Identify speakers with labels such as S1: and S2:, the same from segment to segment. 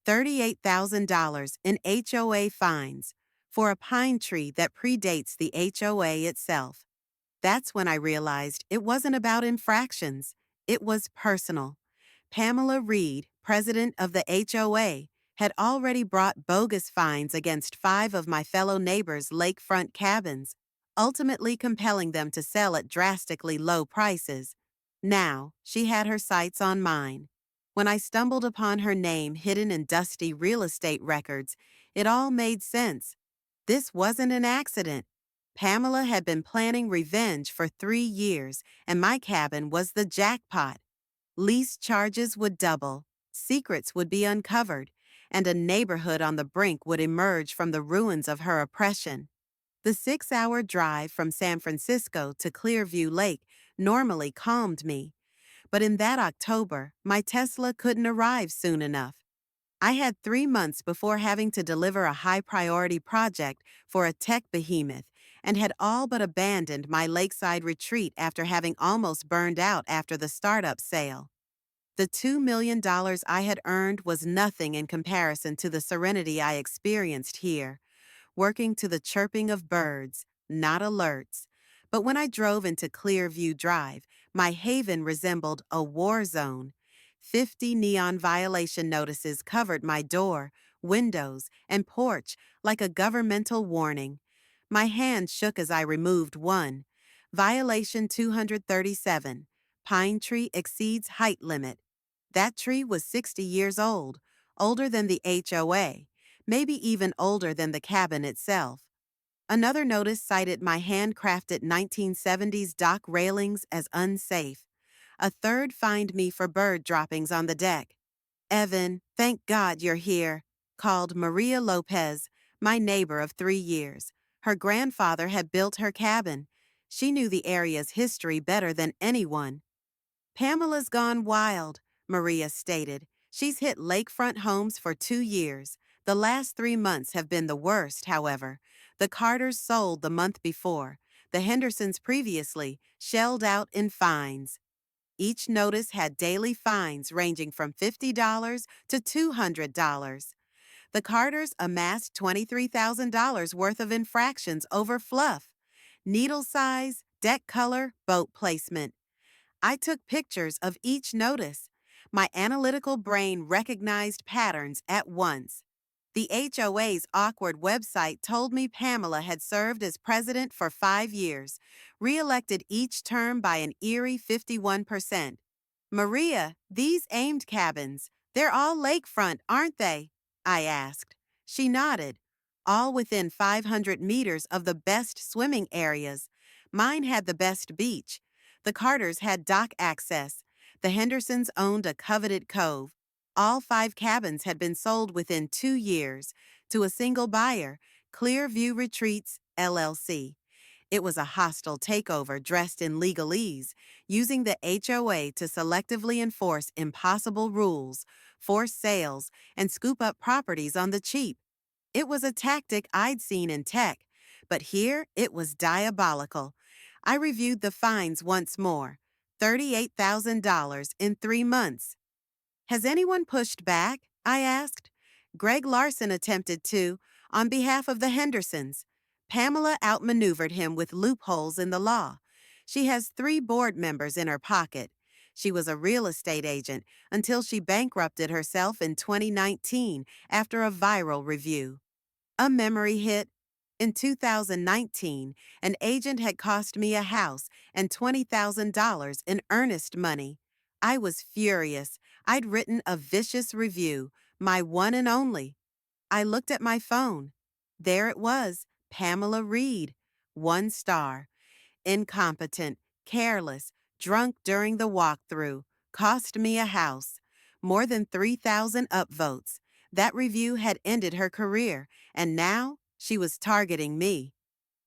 S1: $38,000 in HOA fines for a pine tree that predates the HOA itself. That's when I realized it wasn't about infractions. It was personal. Pamela Reed, president of the HOA, had already brought bogus fines against 5 of my fellow neighbors' lakefront cabins, ultimately compelling them to sell at drastically low prices. Now, she had her sights on mine. When I stumbled upon her name hidden in dusty real estate records, it all made sense. This wasn't an accident. Pamela had been planning revenge for 3 years, and my cabin was the jackpot. Lease charges would double, secrets would be uncovered, and a neighborhood on the brink would emerge from the ruins of her oppression. The 6-hour drive from San Francisco to Clearview Lake normally calmed me, but in that October, my Tesla couldn't arrive soon enough. I had 3 months before having to deliver a high-priority project for a tech behemoth and had all but abandoned my lakeside retreat after having almost burned out after the startup sale. The $2 million I had earned was nothing in comparison to the serenity I experienced here, working to the chirping of birds, not alerts. But when I drove into Clearview Drive, my haven resembled a war zone. 50 neon violation notices covered my door, windows, and porch like a governmental warning. My hand shook as I removed one. Violation 237. Pine tree exceeds height limit. That tree was 60 years old, older than the HOA, maybe even older than the cabin itself. Another notice cited my handcrafted 1970s dock railings as unsafe. A third fined me for bird droppings on the deck. "Evan, thank God you're here," called Maria Lopez, my neighbor of 3 years. Her grandfather had built her cabin. She knew the area's history better than anyone. "Pamela's gone wild," Maria stated. "She's hit lakefront homes for 2 years. The last 3 months have been the worst, however. The Carters sold the month before. The Hendersons previously shelled out in fines." Each notice had daily fines ranging from $50 to $200. The Carters amassed $23,000 worth of infractions over fluff, needle size, deck color, boat placement. I took pictures of each notice. My analytical brain recognized patterns at once. The HOA's awkward website told me Pamela had served as president for 5 years, re-elected each term by an eerie 51%. "Maria, these aimed cabins, they're all lakefront, aren't they?" I asked. She nodded. "All within 500 meters of the best swimming areas. Mine had the best beach. The Carters had dock access. The Hendersons owned a coveted cove. All 5 cabins had been sold within 2 years to a single buyer, Clearview Retreats, LLC. It was a hostile takeover dressed in legalese, using the HOA to selectively enforce impossible rules, force sales, and scoop up properties on the cheap. It was a tactic I'd seen in tech, but here it was diabolical. I reviewed the fines once more. $38,000 in 3 months. "Has anyone pushed back?" I asked. Greg Larson attempted to, on behalf of the Hendersons. Pamela outmaneuvered him with loopholes in the law. She has 3 board members in her pocket. She was a real estate agent until she bankrupted herself in 2019 after a viral review. A memory hit. In 2019, an agent had cost me a house and $20,000 in earnest money. I was furious. I'd written a vicious review, my one and only. I looked at my phone. There it was, Pamela Reed. 1 star. Incompetent, careless, drunk during the walkthrough. Cost me a house. More than 3,000 upvotes. That review had ended her career, and now she was targeting me.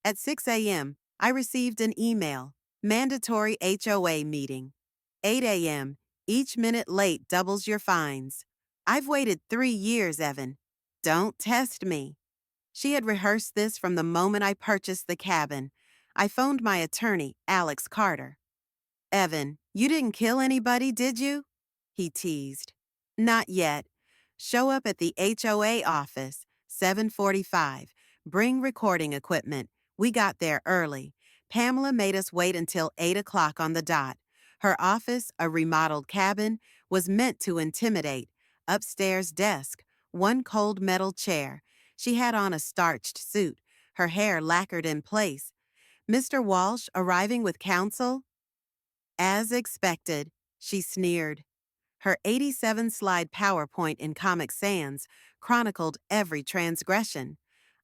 S1: At 6 a.m., I received an email. Mandatory HOA meeting. 8 a.m. Each minute late doubles your fines. I've waited 3 years, Evan. Don't test me. She had rehearsed this from the moment I purchased the cabin. I phoned my attorney, Alex Carter. "Evan, you didn't kill anybody, did you?" He teased. "Not yet. Show up at the HOA office, 7:45. Bring recording equipment. We got there early. Pamela made us wait until 8 o'clock on the dot. Her office, a remodeled cabin, was meant to intimidate. Upstairs desk, one cold metal chair. She had on a starched suit, her hair lacquered in place. Mr. Walsh arriving with counsel? As expected, she sneered. Her 87-slide PowerPoint in Comic Sans chronicled every transgression.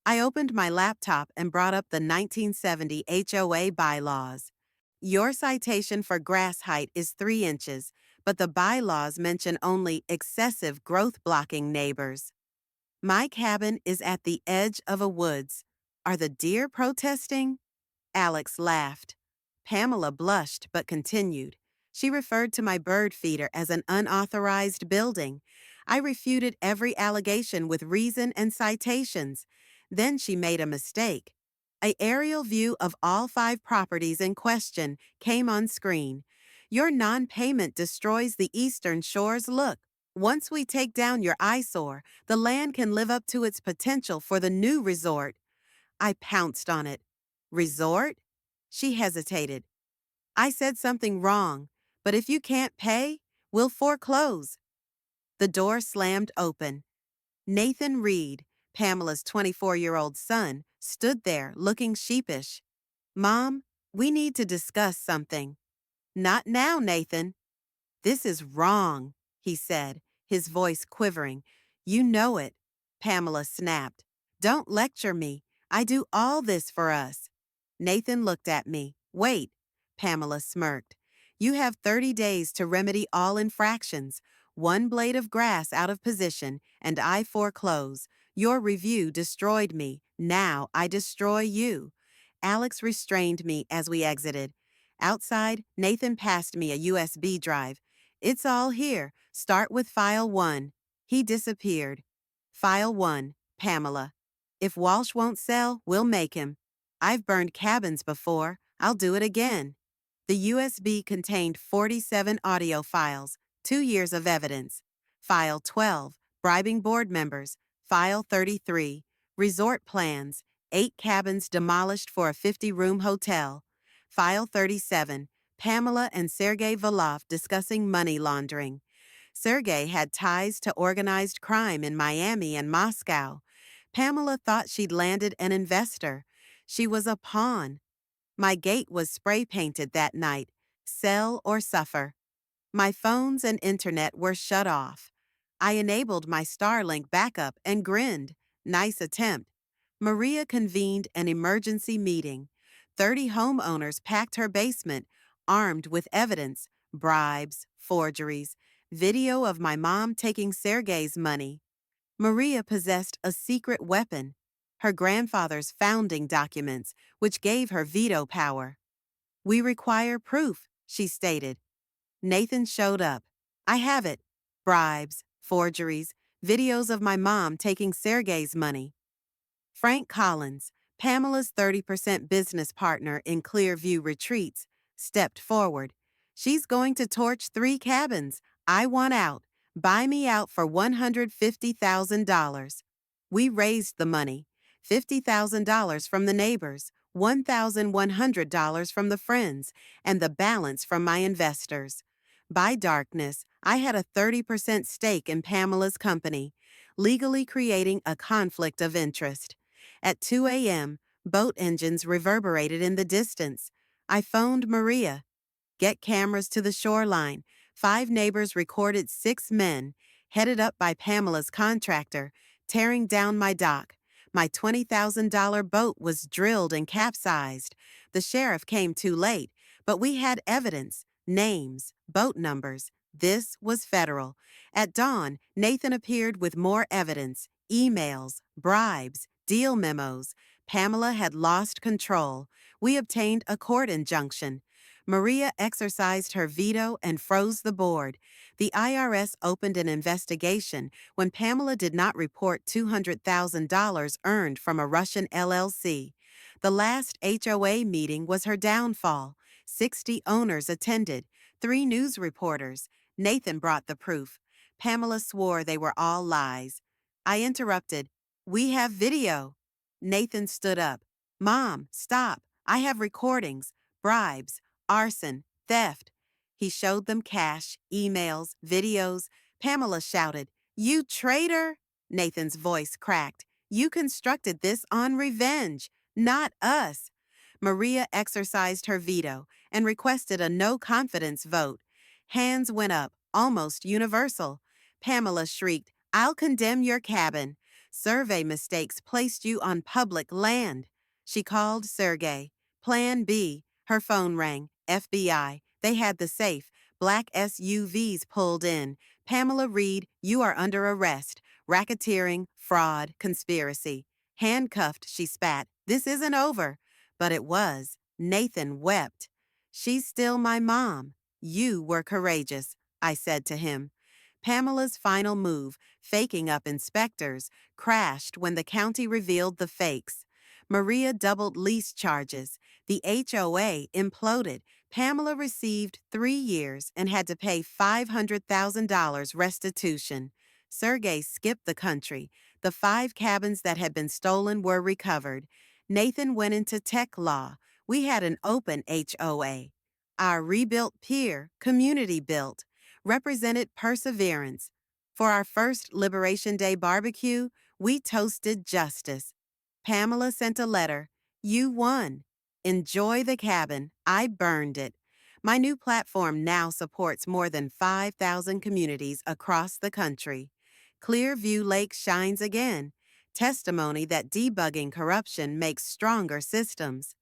S1: I opened my laptop and brought up the 1970 HOA bylaws. Your citation for grass height is 3 inches, but the bylaws mention only excessive growth-blocking neighbors. My cabin is at the edge of a woods. Are the deer protesting? Alex laughed. Pamela blushed but continued. She referred to my bird feeder as an unauthorized building. I refuted every allegation with reason and citations. Then she made a mistake. An aerial view of all 5 properties in question came on screen. Your non-payment destroys the Eastern Shore's look. Once we take down your eyesore, the land can live up to its potential for the new resort. I pounced on it. Resort? She hesitated. I said something wrong, but if you can't pay, we'll foreclose. The door slammed open. Nathan Reed, Pamela's 24-year-old son, stood there looking sheepish. Mom, we need to discuss something. Not now, Nathan. This is wrong, he said, his voice quivering. You know it, Pamela snapped. Don't lecture me. I do all this for us. Nathan looked at me. Wait, Pamela smirked. You have 30 days to remedy all infractions. 1 blade of grass out of position, and I foreclose. Your review destroyed me. Now I destroy you. Alex restrained me as we exited. Outside, Nathan passed me a USB drive. It's all here. Start with File 1. He disappeared. File 1, Pamela. If Walsh won't sell, we'll make him. I've burned cabins before. I'll do it again. The USB contained 47 audio files, 2 years of evidence. File 12, bribing board members. File 33, resort plans, 8 cabins demolished for a 50-room hotel. File 37, Pamela and Sergei Volov discussing money laundering. Sergei had ties to organized crime in Miami and Moscow. Pamela thought she'd landed an investor. She was a pawn. My gate was spray-painted that night. Sell or suffer. My phones and internet were shut off. I enabled my Starlink backup and grinned. Nice attempt. Maria convened an emergency meeting. 30 homeowners packed her basement, armed with evidence, bribes, forgeries, video of my mom taking Sergei's money. Maria possessed a secret weapon, her grandfather's founding documents, which gave her veto power. We require proof, she stated. Nathan showed up. I have it. Bribes, forgeries, videos of my mom taking Sergei's money. Frank Collins, Pamela's 30% business partner in Clearview Retreats, stepped forward. She's going to torch 3 cabins. I want out. Buy me out for $150,000. We raised the money. $50,000 from the neighbors, $1,100 from the friends, and the balance from my investors. By darkness, I had a 30% stake in Pamela's company, legally creating a conflict of interest. At 2 a.m., boat engines reverberated in the distance. I phoned Maria. Get cameras to the shoreline. 5 neighbors recorded 6 men, headed up by Pamela's contractor, tearing down my dock. My $20,000 boat was drilled and capsized. The sheriff came too late, but we had evidence, names, boat numbers. This was federal. At dawn, Nathan appeared with more evidence, emails, bribes, deal memos. Pamela had lost control. We obtained a court injunction. Maria exercised her veto and froze the board. The IRS opened an investigation when Pamela did not report $200,000 earned from a Russian LLC. The last HOA meeting was her downfall. 60 owners attended, 3 news reporters. Nathan brought the proof. Pamela swore they were all lies. I interrupted. We have video. Nathan stood up. Mom, stop. I have recordings, bribes, arson, theft. He showed them cash, emails, videos. Pamela shouted, You traitor! Nathan's voice cracked. You constructed this on revenge, not us. Maria exercised her veto and requested a no confidence vote. Hands went up, almost universal. Pamela shrieked, I'll condemn your cabin. Survey mistakes placed you on public land. She called Sergey. Plan B. Her phone rang. FBI. They had the safe. Black SUVs pulled in. Pamela Reed, you are under arrest. Racketeering, fraud, conspiracy. Handcuffed, she spat. This isn't over. But it was. Nathan wept. She's still my mom. You were courageous, I said to him. Pamela's final move, faking up inspectors, crashed when the county revealed the fakes. Maria doubled lease charges. The HOA imploded. Pamela received 3 years and had to pay $500,000 restitution. Sergey skipped the country. The 5 cabins that had been stolen were recovered. Nathan went into tech law. We had an open HOA. Our rebuilt pier, community built, represented perseverance. For our first Liberation Day barbecue, we toasted justice. Pamela sent a letter. You won. Enjoy the cabin. I burned it. My new platform now supports more than 5,000 communities across the country. Clearview Lake shines again. Testimony that debugging corruption makes stronger systems.